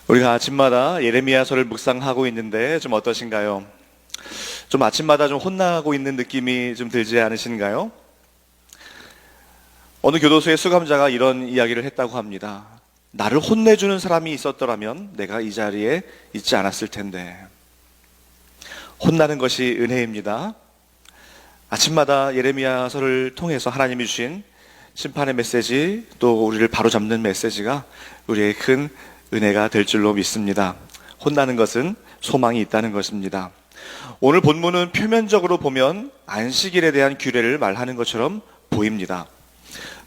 우리가 아침마다 예레미야서를 묵상하고 있는데 좀 어떠신가요? 좀 아침마다 좀 혼나고 있는 느낌이 좀 들지 않으신가요? 어느 교도소의 수감자가 이런 이야기를 했다고 합니다. 나를 혼내주는 사람이 있었더라면 내가 이 자리에 있지 않았을 텐데. 혼나는 것이 은혜입니다. 아침마다 예레미야서를 통해서 하나님이 주신 심판의 메시지, 또 우리를 바로잡는 메시지가 우리의 큰 은혜가 될 줄로 믿습니다. 혼나는 것은 소망이 있다는 것입니다. 오늘 본문은 표면적으로 보면 안식일에 대한 규례를 말하는 것처럼 보입니다.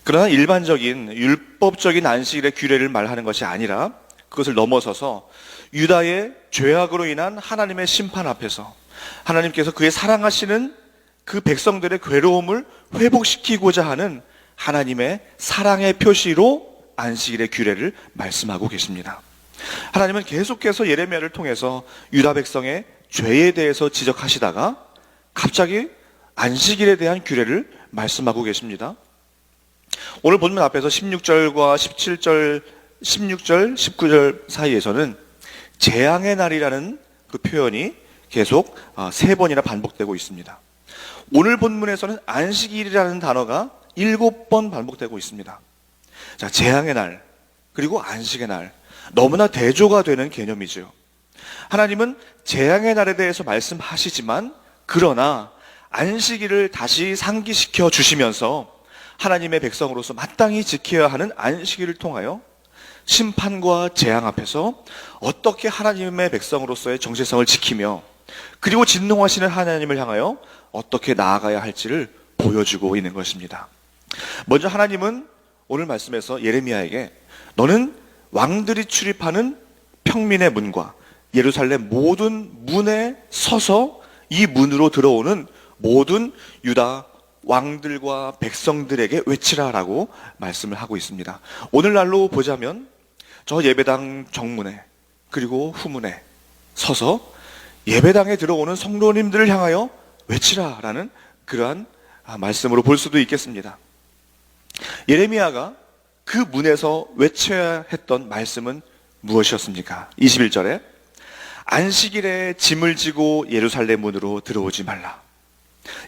그러나 일반적인 율법적인 안식일의 규례를 말하는 것이 아니라 그것을 넘어서서 유다의 죄악으로 인한 하나님의 심판 앞에서 하나님께서 그의 사랑하시는 그 백성들의 괴로움을 회복시키고자 하는 하나님의 사랑의 표시로 안식일의 규례를 말씀하고 계십니다. 하나님은 계속해서 예레미야를 통해서 유다 백성의 죄에 대해서 지적하시다가 갑자기 안식일에 대한 규례를 말씀하고 계십니다. 오늘 본문 앞에서 16절과 17절, 16절, 19절 사이에서는 재앙의 날이라는 그 표현이 계속 3번이나 반복되고 있습니다. 오늘 본문에서는 안식일이라는 단어가 7번 반복되고 있습니다. 자, 재앙의 날, 그리고 안식의 날. 너무나 대조가 되는 개념이죠. 하나님은 재앙의 날에 대해서 말씀하시지만, 그러나 안식일을 다시 상기시켜 주시면서 하나님의 백성으로서 마땅히 지켜야 하는 안식일을 통하여 심판과 재앙 앞에서 어떻게 하나님의 백성으로서의 정체성을 지키며 그리고 진노하시는 하나님을 향하여 어떻게 나아가야 할지를 보여주고 있는 것입니다. 먼저 하나님은 오늘 말씀에서 예레미야에게 너는 왕들이 출입하는 평민의 문과 예루살렘 모든 문에 서서 이 문으로 들어오는 모든 유다 왕들과 백성들에게 외치라라고 말씀을 하고 있습니다. 오늘날로 보자면 저 예배당 정문에 그리고 후문에 서서 예배당에 들어오는 성도님들을 향하여 외치라라는 그러한 말씀으로 볼 수도 있겠습니다. 예레미야가 그 문에서 외쳐야 했던 말씀은 무엇이었습니까? 21절에 안식일에 짐을 지고 예루살렘 문으로 들어오지 말라.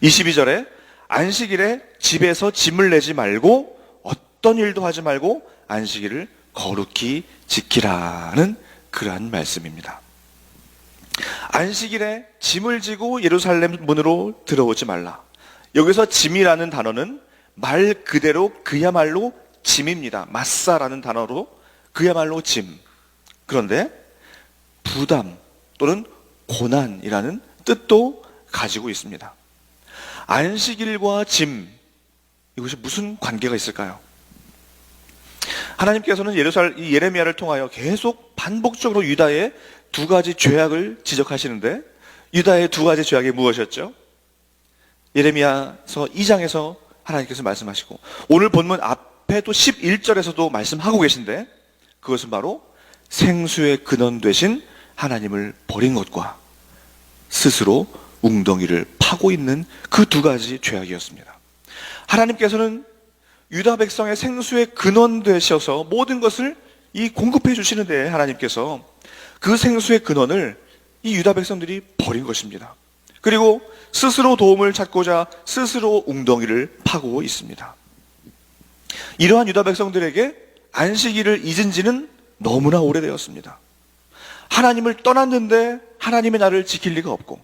22절에 안식일에 집에서 짐을 내지 말고 어떤 일도 하지 말고 안식일을 거룩히 지키라는 그러한 말씀입니다. 안식일에 짐을 지고 예루살렘 문으로 들어오지 말라. 여기서 짐이라는 단어는 말 그대로 그야말로 짐입니다. 마사라는 단어로 그야말로 짐. 그런데 부담 또는 고난이라는 뜻도 가지고 있습니다. 안식일과 짐, 이것이 무슨 관계가 있을까요? 하나님께서는 이 예레미야를 통하여 계속 반복적으로 유다의 2가지 죄악을 지적하시는데 유다의 2가지 죄악이 무엇이었죠? 예레미야서 2장에서 하나님께서 말씀하시고 오늘 본문 앞에도 11절에서도 말씀하고 계신데 그것은 바로 생수의 근원 되신 하나님을 버린 것과 스스로 웅덩이를 파고 있는 그 2가지 죄악이었습니다. 하나님께서는 유다 백성의 생수의 근원 되셔서 모든 것을 공급해 주시는데 하나님께서 그 생수의 근원을 이 유다 백성들이 버린 것입니다. 그리고 스스로 도움을 찾고자 스스로 웅덩이를 파고 있습니다. 이러한 유다 백성들에게 안식일을 잊은 지는 너무나 오래되었습니다. 하나님을 떠났는데 하나님의 나를 지킬 리가 없고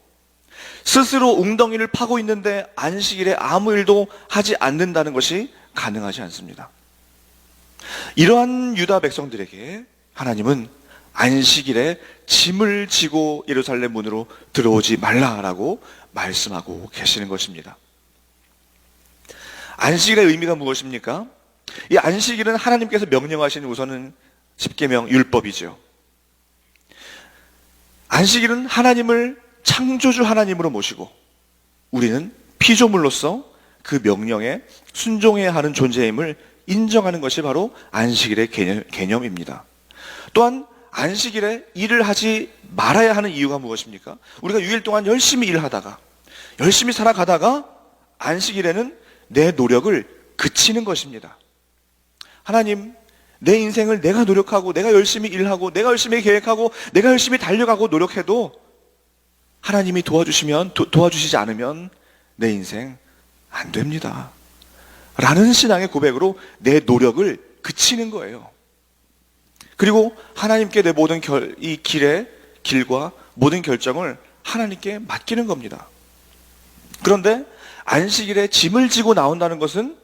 스스로 웅덩이를 파고 있는데 안식일에 아무 일도 하지 않는다는 것이 가능하지 않습니다. 이러한 유다 백성들에게 하나님은 안식일에 짐을 지고 예루살렘 문으로 들어오지 말라라고 말씀하고 계시는 것입니다. 안식일의 의미가 무엇입니까? 이 안식일은 하나님께서 명령하신 우선은 십계명 율법이죠. 안식일은 하나님을 창조주 하나님으로 모시고 우리는 피조물로서 그 명령에 순종해야 하는 존재임을 인정하는 것이 바로 안식일의 개념입니다. 또한 안식일에 일을 하지 말아야 하는 이유가 무엇입니까? 우리가 6일 동안 열심히 일하다가 열심히 살아가다가 안식일에는 내 노력을 그치는 것입니다. 하나님, 내 인생을 내가 노력하고 내가 열심히 일하고 내가 열심히 계획하고 내가 열심히 달려가고 노력해도 하나님이 도와주시지 않으면 내 인생 안 됩니다. 라는 신앙의 고백으로 내 노력을 그치는 거예요. 그리고 하나님께 내 모든 이 길과 모든 결정을 하나님께 맡기는 겁니다. 그런데 안식일에 짐을 지고 나온다는 것은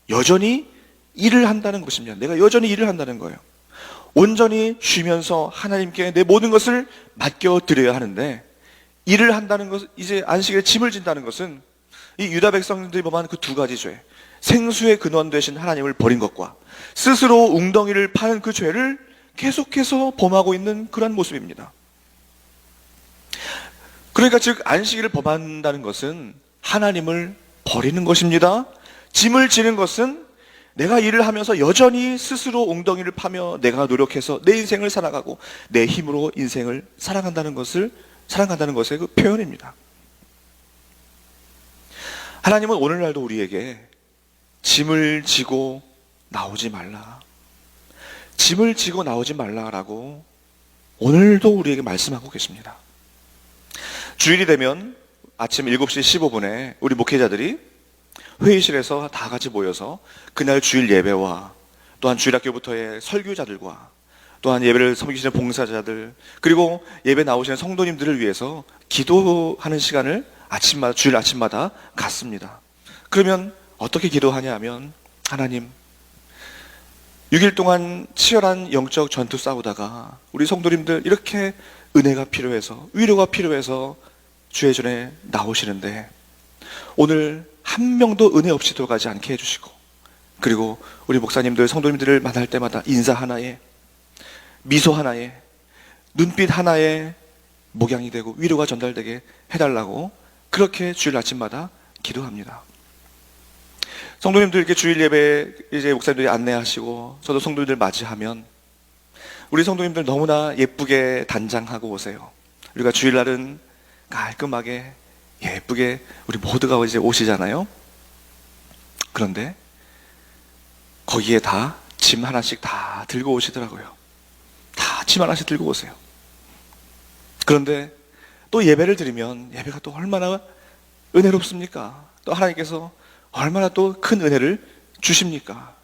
여전히 일을 한다는 것입니다. 내가 여전히 일을 한다는 거예요. 온전히 쉬면서 하나님께 내 모든 것을 맡겨드려야 하는데, 일을 한다는 것, 이제 안식일에 짐을 진다는 것은 이 유다 백성들이 범한 그 두 가지 죄, 생수의 근원 되신 하나님을 버린 것과 스스로 웅덩이를 파는 그 죄를 계속해서 범하고 있는 그런 모습입니다. 그러니까 즉 안식일을 범한다는 것은 하나님을 버리는 것입니다. 짐을 지는 것은 내가 일을 하면서 여전히 스스로 웅덩이를 파며 내가 노력해서 내 인생을 살아가고 내 힘으로 인생을 살아간다는 것의 그 표현입니다. 하나님은 오늘날도 우리에게 짐을 지고 나오지 말라, 짐을 지고 나오지 말라라고 오늘도 우리에게 말씀하고 계십니다. 주일이 되면 아침 7시 15분에 우리 목회자들이 회의실에서 다 같이 모여서 그날 주일 예배와 또한 주일학교부터의 설교자들과 또한 예배를 섬기시는 봉사자들, 그리고 예배 나오시는 성도님들을 위해서 기도하는 시간을 주일 아침마다 갖습니다. 그러면 어떻게 기도하냐 하면, 하나님, 6일 동안 치열한 영적 전투 싸우다가 우리 성도님들 이렇게 은혜가 필요해서, 위로가 필요해서 주의 전에 나오시는데 오늘 한 명도 은혜 없이 돌아가지 않게 해주시고, 그리고 우리 목사님들, 성도님들을 만날 때마다 인사 하나에, 미소 하나에, 눈빛 하나에 목양이 되고 위로가 전달되게 해달라고 그렇게 주일 아침마다 기도합니다. 성도님들 이렇게 주일 예배 이제 목사님들이 안내하시고 저도 성도님들 맞이하면 우리 성도님들 너무나 예쁘게 단장하고 오세요. 우리가 주일날은 깔끔하게 예쁘게 우리 모두가 이제 오시잖아요. 그런데 거기에 다 짐 하나씩 다 들고 오시더라고요. 다 짐 하나씩 들고 오세요. 그런데 또 예배를 드리면 예배가 또 얼마나 은혜롭습니까? 또 하나님께서 얼마나 또 큰 은혜를 주십니까?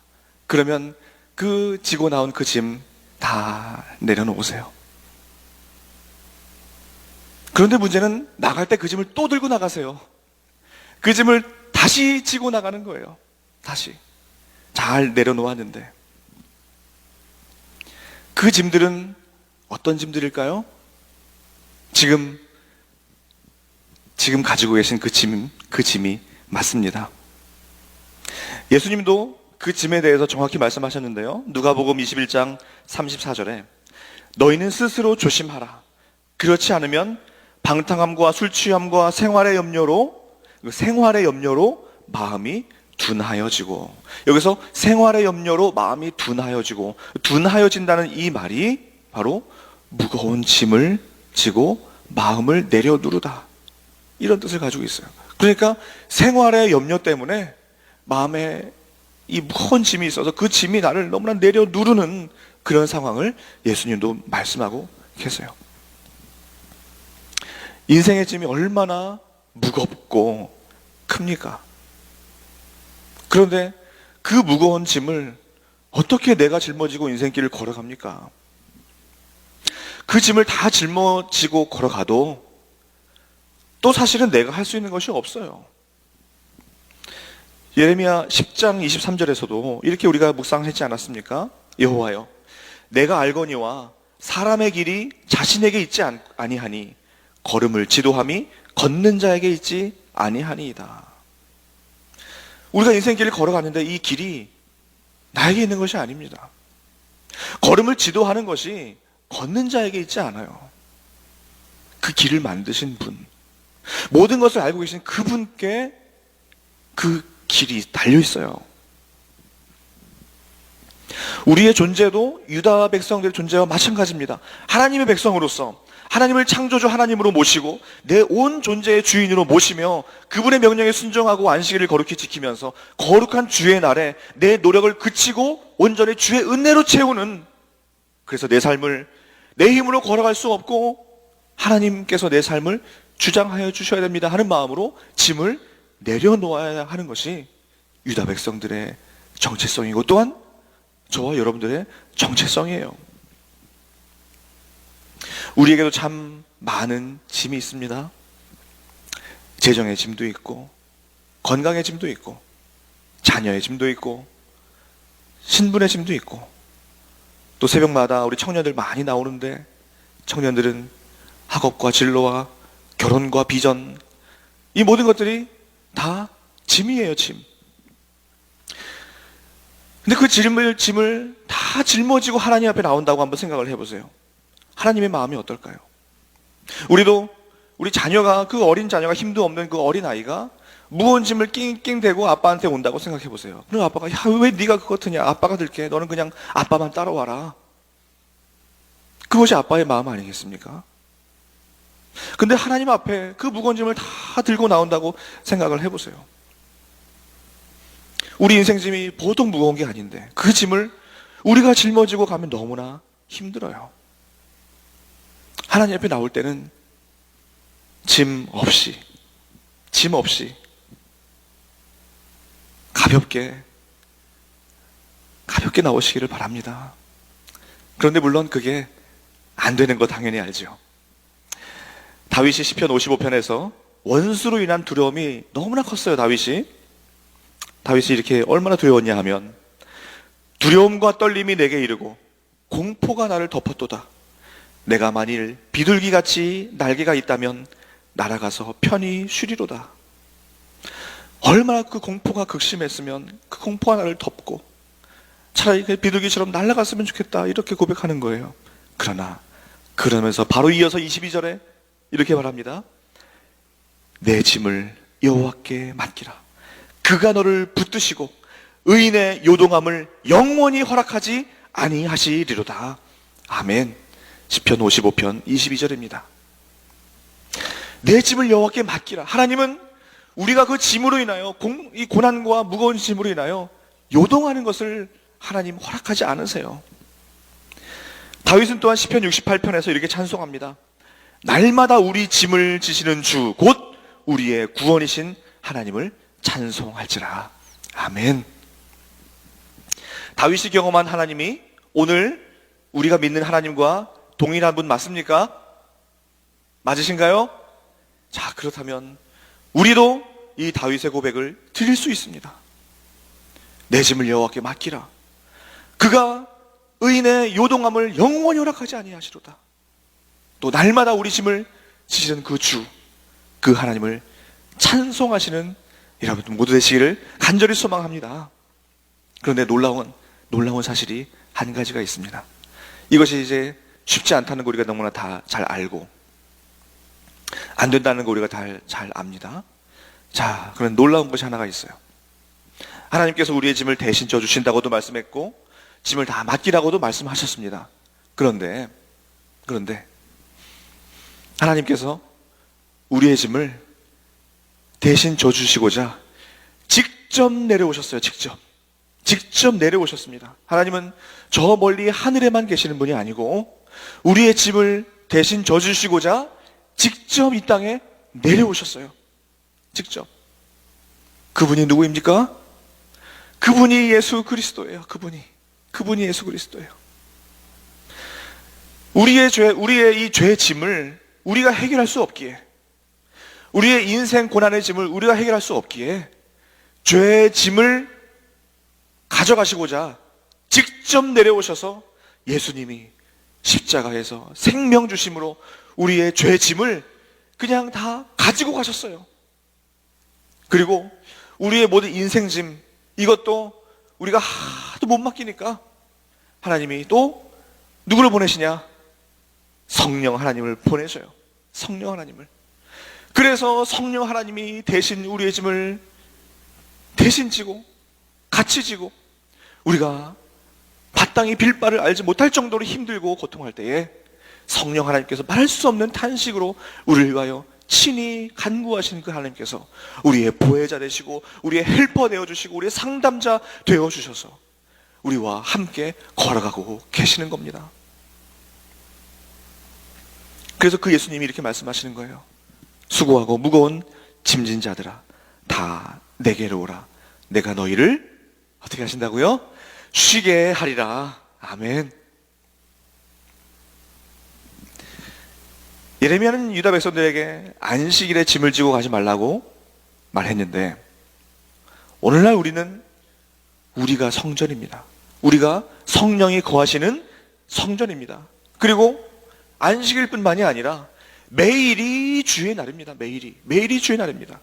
그러면 그 지고 나온 그 짐 다 내려놓으세요. 그런데 문제는 나갈 때 그 짐을 또 들고 나가세요. 그 짐을 다시 지고 나가는 거예요. 다시 잘 내려놓았는데 그 짐들은 어떤 짐들일까요? 지금 가지고 계신 그 짐이 맞습니다. 예수님도 그 짐에 대해서 정확히 말씀하셨는데요. 누가복음 21장 34절에 너희는 스스로 조심하라. 그렇지 않으면 방탕함과 술 취함과 생활의 염려로 마음이 둔하여지고, 여기서 생활의 염려로 마음이 둔하여진다는 이 말이 바로 무거운 짐을 지고 마음을 내려누르다, 이런 뜻을 가지고 있어요. 그러니까 생활의 염려 때문에 마음에 이 무거운 짐이 있어서 그 짐이 나를 너무나 내려누르는 그런 상황을 예수님도 말씀하고 계세요. 인생의 짐이 얼마나 무겁고 큽니까? 그런데 그 무거운 짐을 어떻게 내가 짊어지고 인생길을 걸어갑니까? 그 짐을 다 짊어지고 걸어가도 또 사실은 내가 할 수 있는 것이 없어요. 예레미야 10장 23절에서도 이렇게 우리가 묵상하지 않았습니까? 여호와여, 내가 알거니와 사람의 길이 자신에게 있지 아니하니 걸음을 지도함이 걷는 자에게 있지 아니하니이다. 우리가 인생길을 걸어가는데 이 길이 나에게 있는 것이 아닙니다. 걸음을 지도하는 것이 걷는 자에게 있지 않아요. 그 길을 만드신 분, 모든 것을 알고 계신 그분께 그 길이 달려 있어요. 우리의 존재도 유다 백성들의 존재와 마찬가지입니다. 하나님의 백성으로서 하나님을 창조주 하나님으로 모시고 내 온 존재의 주인으로 모시며 그분의 명령에 순종하고 안식일을 거룩히 지키면서 거룩한 주의 날에 내 노력을 그치고 온전히 주의 은혜로 채우는, 그래서 내 삶을 내 힘으로 걸어갈 수 없고 하나님께서 내 삶을 주장하여 주셔야 됩니다 하는 마음으로 짐을 내려놓아야 하는 것이 유다 백성들의 정체성이고 또한 저와 여러분들의 정체성이에요. 우리에게도 참 많은 짐이 있습니다. 재정의 짐도 있고 건강의 짐도 있고 자녀의 짐도 있고 신분의 짐도 있고, 또 새벽마다 우리 청년들 많이 나오는데 청년들은 학업과 진로와 결혼과 비전, 이 모든 것들이 다 짐이에요, 짐. 근데 그 짐을 다 짊어지고 하나님 앞에 나온다고 한번 생각을 해보세요. 하나님의 마음이 어떨까요? 우리 자녀가, 그 어린 자녀가, 힘도 없는 그 어린 아이가 무거운 짐을 낑낑 대고 아빠한테 온다고 생각해 보세요. 그럼 아빠가, 야, 왜 네가 그거 드냐? 아빠가 들게. 너는 그냥 아빠만 따라와라. 그것이 아빠의 마음 아니겠습니까? 근데 하나님 앞에 그 무거운 짐을 다 들고 나온다고 생각을 해보세요. 우리 인생 짐이 보통 무거운 게 아닌데 그 짐을 우리가 짊어지고 가면 너무나 힘들어요. 하나님 앞에 나올 때는 짐 없이 가볍게 나오시기를 바랍니다. 그런데 물론 그게 안 되는 거 당연히 알죠. 다윗이 시편 55편에서 원수로 인한 두려움이 너무나 컸어요. 다윗이 이렇게 얼마나 두려웠냐 하면, 두려움과 떨림이 내게 이르고 공포가 나를 덮었도다. 내가 만일 비둘기같이 날개가 있다면 날아가서 편히 쉬리로다. 얼마나 그 공포가 극심했으면 그 공포가 나를 덮고 차라리 그 비둘기처럼 날아갔으면 좋겠다, 이렇게 고백하는 거예요. 그러면서 바로 이어서 22절에 이렇게 말합니다. 내 짐을 여호와께 맡기라. 그가 너를 붙드시고 의인의 요동함을 영원히 허락하지 아니하시리로다. 아멘. 시편 55편 22절입니다. 내 짐을 여호와께 맡기라. 하나님은 우리가 그 짐으로 인하여, 이 고난과 무거운 짐으로 인하여 요동하는 것을 하나님 허락하지 않으세요. 다윗은 또한 시편 68편에서 이렇게 찬송합니다. 날마다 우리 짐을 지시는 주, 곧 우리의 구원이신 하나님을 찬송할지라. 아멘. 다윗이 경험한 하나님이 오늘 우리가 믿는 하나님과 동일한 분 맞습니까? 맞으신가요? 자, 그렇다면 우리도 이 다윗의 고백을 드릴 수 있습니다. 내 짐을 여호와께 맡기라. 그가 의인의 요동함을 영원히 허락하지 아니하시로다. 또 날마다 우리 짐을 지시는 그 주, 그 하나님을 찬송하시는 여러분 모두 되시기를 간절히 소망합니다. 그런데 놀라운 사실이 한 가지가 있습니다. 이것이 이제 쉽지 않다는 거 우리가 너무나 다 잘 알고 안 된다는 거 우리가 잘 압니다. 자, 그런 놀라운 것이 하나가 있어요. 하나님께서 우리의 짐을 대신 져주신다고도 말씀했고 짐을 다 맡기라고도 말씀하셨습니다. 그런데 하나님께서 우리의 짐을 대신 져주시고자 직접 내려오셨어요. 직접 내려오셨습니다. 하나님은 저 멀리 하늘에만 계시는 분이 아니고 우리의 짐을 대신 져주시고자 직접 이 땅에 내려오셨어요. 직접. 그분이 누구입니까? 그분이 예수 그리스도예요. 그분이 예수 그리스도예요. 우리의 이 죄의 짐을 우리가 해결할 수 없기에, 우리의 인생 고난의 짐을 우리가 해결할 수 없기에 죄의 짐을 가져가시고자 직접 내려오셔서 예수님이 십자가에서 생명 주심으로 우리의 죄의 짐을 그냥 다 가지고 가셨어요. 그리고 우리의 모든 인생 짐, 이것도 우리가 하도 못 맡기니까 하나님이 또 누구를 보내시냐? 성령 하나님을 보내셔요. 성령 하나님을. 그래서 성령 하나님이 대신 우리의 짐을 대신 지고 같이 지고 우리가 마땅히 빌 바를 알지 못할 정도로 힘들고 고통할 때에 성령 하나님께서 말할 수 없는 탄식으로 우리를 위하여 친히 간구하시는 그 하나님께서 우리의 보혜자 되시고 우리의 헬퍼 되어주시고 우리의 상담자 되어주셔서 우리와 함께 걸어가고 계시는 겁니다. 그래서 그 예수님이 이렇게 말씀하시는 거예요. 수고하고 무거운 짐진 자들아 다 내게로 오라. 내가 너희를 어떻게 하신다고요? 쉬게 하리라. 아멘. 예레미야는 유다 백성들에게 안식일에 짐을 지고 가지 말라고 말했는데 오늘날 우리가 성전입니다. 우리가 성령이 거하시는 성전입니다. 그리고 안식일 뿐만이 아니라 매일이 주의 날입니다. 매일이 주의 날입니다.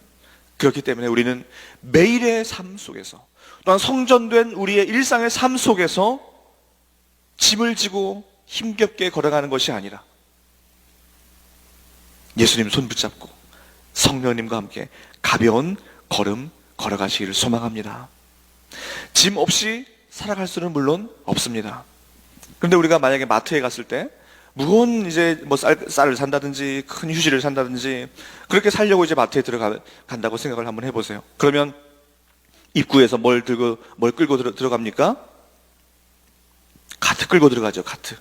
그렇기 때문에 우리는 매일의 삶 속에서 또한 성전된 우리의 일상의 삶 속에서 짐을 지고 힘겹게 걸어가는 것이 아니라 예수님 손 붙잡고 성령님과 함께 가벼운 걸음 걸어가시기를 소망합니다. 짐 없이 살아갈 수는 물론 없습니다. 그런데 우리가 만약에 마트에 갔을 때 무거운 이제 뭐 쌀을 산다든지 큰 휴지를 산다든지 그렇게 살려고 이제 마트에 들어간다고 생각을 한번 해보세요. 그러면 입구에서 뭘 끌고 들어갑니까? 카트 끌고 들어가죠. 카트.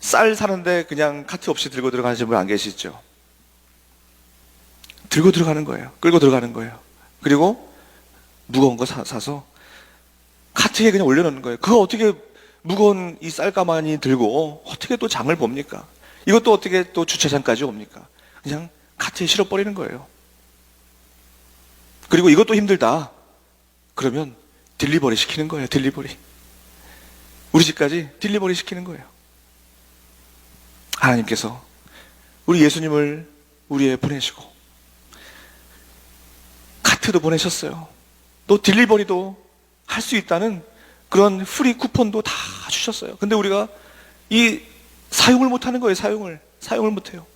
쌀 사는데 그냥 카트 없이 들고 들어가시는 분 안 계시죠? 들고 들어가는 거예요. 끌고 들어가는 거예요. 그리고 무거운 거 사서 카트에 그냥 올려놓는 거예요. 그거 어떻게 무거운 이 쌀가마니 들고 어떻게 또 장을 봅니까? 이것도 어떻게 또 주차장까지 옵니까? 그냥 카트에 실어버리는 거예요. 그리고 이것도 힘들다. 그러면 딜리버리 시키는 거예요. 딜리버리. 우리 집까지 딜리버리 시키는 거예요. 하나님께서 우리 예수님을 우리에 보내시고 카트도 보내셨어요. 또 딜리버리도 할 수 있다는 그런 프리 쿠폰도 다 주셨어요. 근데 우리가 이 사용을 못하는 거예요. 사용을 못해요.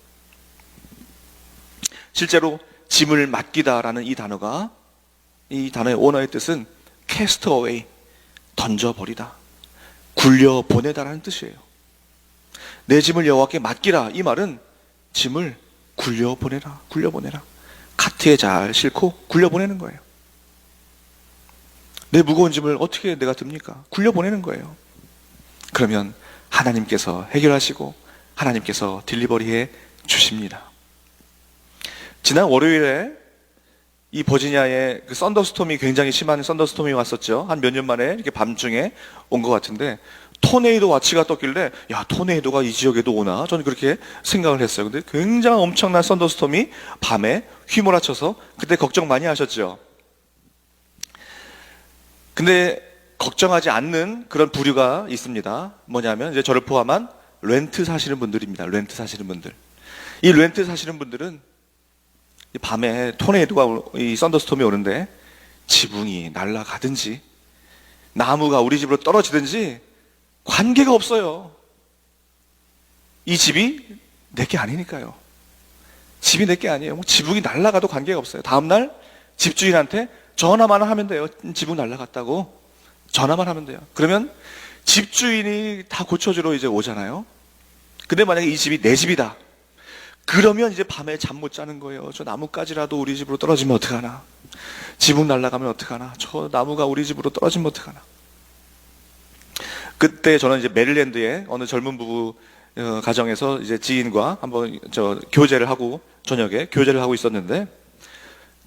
실제로 짐을 맡기다라는 이 단어의 원어의 뜻은 cast away, 던져버리다, 굴려보내다라는 뜻이에요. 내 짐을 여호와께 맡기라. 이 말은 짐을 굴려보내라. 카트에 잘 싣고 굴려보내는 거예요. 내 무거운 짐을 어떻게 내가 듭니까? 굴려보내는 거예요. 그러면 하나님께서 해결하시고 하나님께서 딜리버리해 주십니다. 지난 월요일에 이 버지니아에 그 썬더스톰이 굉장히 심한 썬더스톰이 왔었죠. 한 몇 년 만에 이렇게 밤중에 온 것 같은데 토네이도 와치가 떴길래 야 토네이도가 이 지역에도 오나? 저는 그렇게 생각을 했어요. 근데 굉장히 엄청난 썬더스톰이 밤에 휘몰아쳐서 그때 걱정 많이 하셨죠. 근데 걱정하지 않는 그런 부류가 있습니다. 뭐냐면 이제 저를 포함한 렌트 사시는 분들입니다. 렌트 사시는 분들. 이 렌트 사시는 분들은 밤에 토네이도가 이 썬더스톰이 오는데 지붕이 날아가든지 나무가 우리 집으로 떨어지든지 관계가 없어요. 이 집이 내게 아니니까요. 집이 내게 아니에요. 뭐 지붕이 날아가도 관계가 없어요. 다음날 집주인한테 전화만 하면 돼요. 지붕 날아갔다고 전화만 하면 돼요. 그러면 집주인이 다 고쳐주러 이제 오잖아요. 근데 만약에 이 집이 내 집이다. 그러면 이제 밤에 잠 못 자는 거예요. 저 나무까지라도 우리 집으로 떨어지면 어떡하나? 지붕 날아가면 어떡하나? 저 나무가 우리 집으로 떨어지면 어떡하나? 그때 저는 이제 메릴랜드의 어느 젊은 부부 가정에서 이제 지인과 한번 교제를 하고 저녁에 교제를 하고 있었는데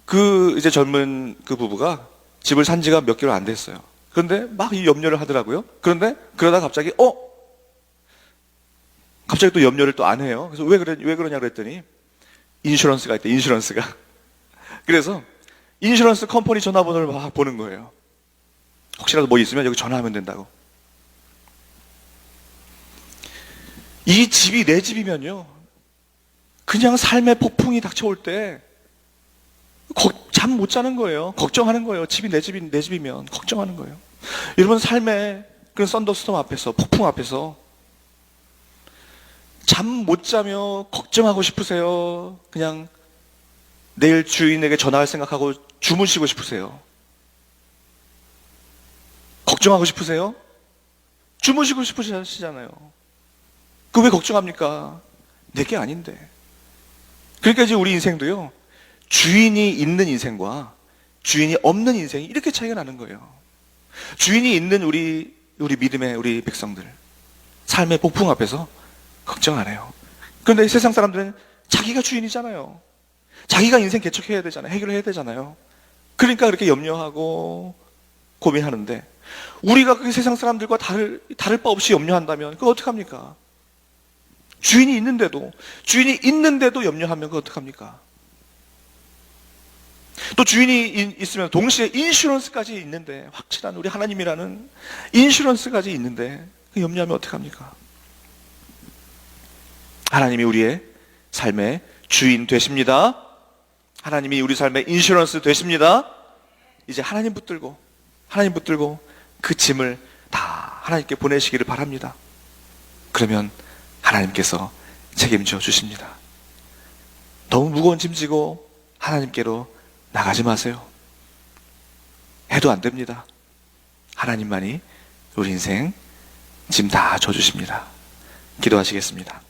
그 이제 젊은 그 부부가 집을 산 지가 몇 개월 안 됐어요. 그런데 막 이 염려를 하더라고요. 그런데 그러다 갑자기 또 염려를 또 안 해요. 그래서 왜 그러냐 그랬더니 인슈런스가 있대. 인슈런스가. 그래서 인슈런스 컴퍼니 전화번호를 막 보는 거예요. 혹시라도 뭐 있으면 여기 전화하면 된다고. 이 집이 내 집이면요, 그냥 삶의 폭풍이 닥쳐올 때 잠 못 자는 거예요. 걱정하는 거예요. 집이 내 집이면 걱정하는 거예요. 여러분 삶의 그런 썬더스톰 앞에서, 폭풍 앞에서 잠 못 자며 걱정하고 싶으세요? 그냥 내일 주인에게 전화할 생각하고 주무시고 싶으세요? 걱정하고 싶으세요? 주무시고 싶으시잖아요. 그 왜 걱정합니까? 내게 아닌데. 그러니까 이제 우리 인생도요, 주인이 있는 인생과 주인이 없는 인생이 이렇게 차이가 나는 거예요. 주인이 있는 우리 믿음의 우리 백성들, 삶의 폭풍 앞에서 걱정 안 해요. 그런데 세상 사람들은 자기가 주인이잖아요. 자기가 인생 개척해야 되잖아요. 해결해야 되잖아요. 그러니까 그렇게 염려하고 고민하는데, 우리가 그 세상 사람들과 다를 바 없이 염려한다면 그거 어떡합니까? 주인이 있는데도 염려하면 그거 어떡합니까? 또 주인이 있으면 동시에 인슈런스까지 있는데, 확실한 우리 하나님이라는 인슈런스까지 있는데 그 염려하면 어떡합니까? 하나님이 우리의 삶의 주인 되십니다. 하나님이 우리 삶의 인슈런스 되십니다. 이제 하나님 붙들고 그 짐을 다 하나님께 보내시기를 바랍니다. 그러면 하나님께서 책임져 주십니다. 너무 무거운 짐 지고 하나님께로 나가지 마세요. 해도 안 됩니다. 하나님만이 우리 인생 짐 다 져주십니다. 기도하시겠습니다.